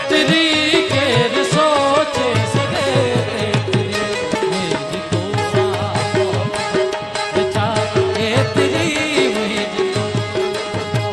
तेरी केर सोचे सके तेरी मुझ को बचा के तेरी मुझ को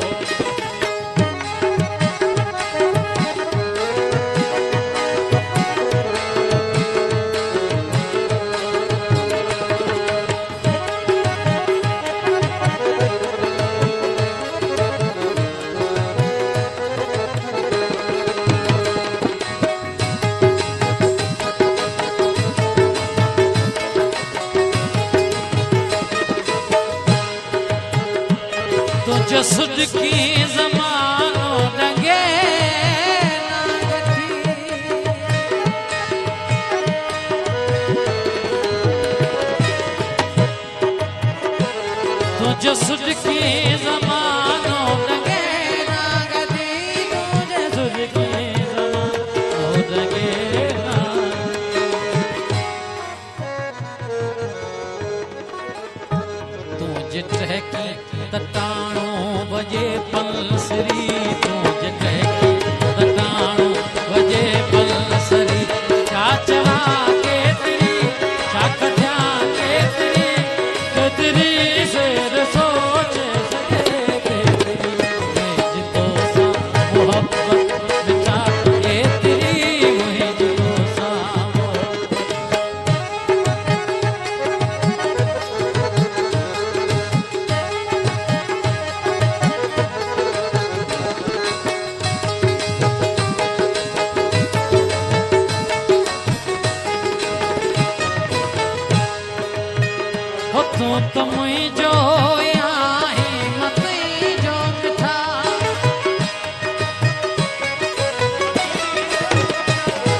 जसुद की ज़मानो लगे ना गठी तो जसुद की ज़मानो लगे ना गठी तो जसुद की ज़मानो लगे ना तू जिठे की तटाणो बजे पलसरी तू जटे की तटाणो बजे पलसरी चाचरा के तेरी चाकठ्या के तेरी शेर सोचे सके तेरी मुझको सा मोहब्बत बिचा के तेरी मुझको सा तो मुझो आई मत जो मिठा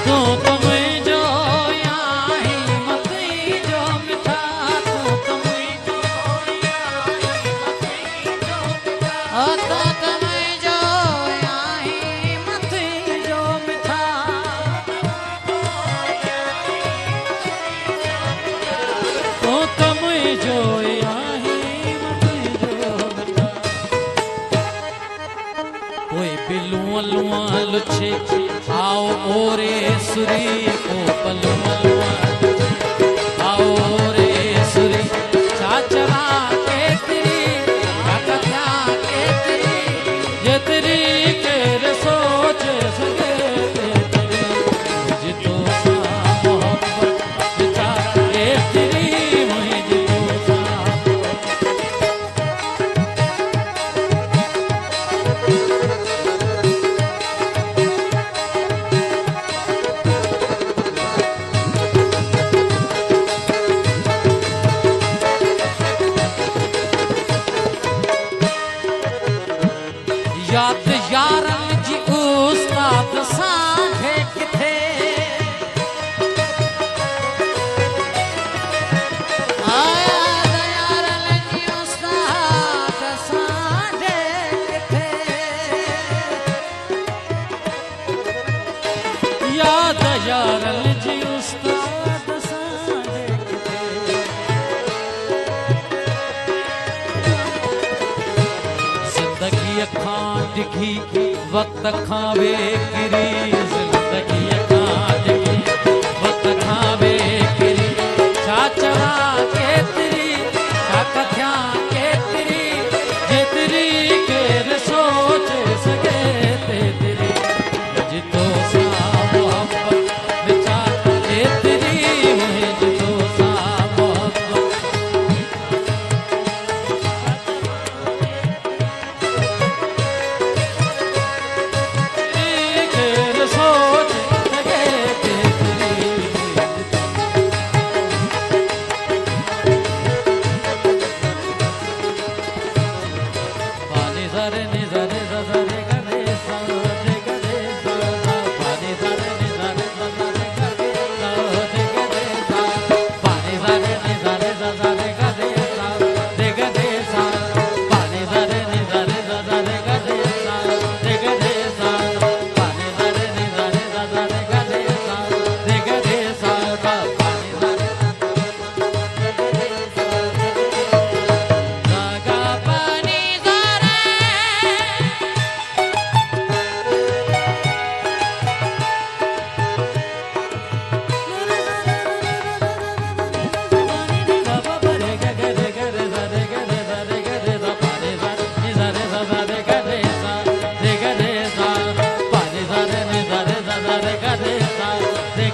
तो मुझो आई मत जो मिठा तो मुझो आई मत जो मिठा तो मुझो आई मत जो मिठा तो मुझो लुआ लुछे आओ ओरे सुरी ओ पलुआ लुआ आओ ओरे सुरी चाचरा के तेरी काकत्या के तेरी ये तेरी केर सोचे सके तेरी मुझ तो सा मोहब्बत बिचा के तेरी मुझ तो सा याद यारन जी उस्ताद सांझे किथे याद यारन जी उस्ताद सांझे किथे याद यारन जी उस्ताद सांझे किथे जिंदगी अखां डिघी वक्त खावे किरी जिंदगी अखां डिघी वक्त खावे किरी चाचरा के तेरी चाकठ्या के तेरी जे तेरी केर सोचे सके तेरी मुझ तो सा मोहब्बत बिचा के तेरी मुझ तो सा मोहब्बत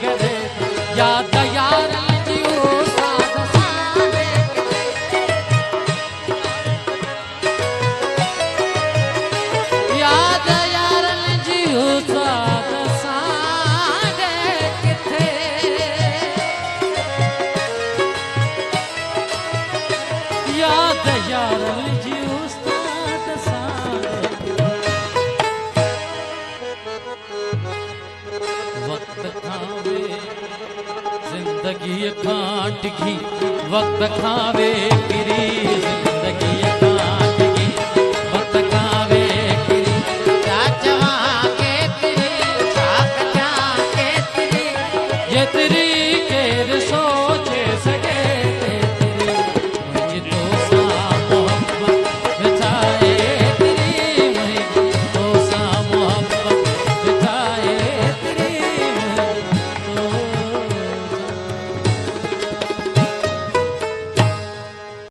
गरे याद यार जियो साध सारे याद यार जियो साध सारे किथे याद यार जियो साध सारे वक्त खावे जिंदगी खां टिकी वक्त खावे किरी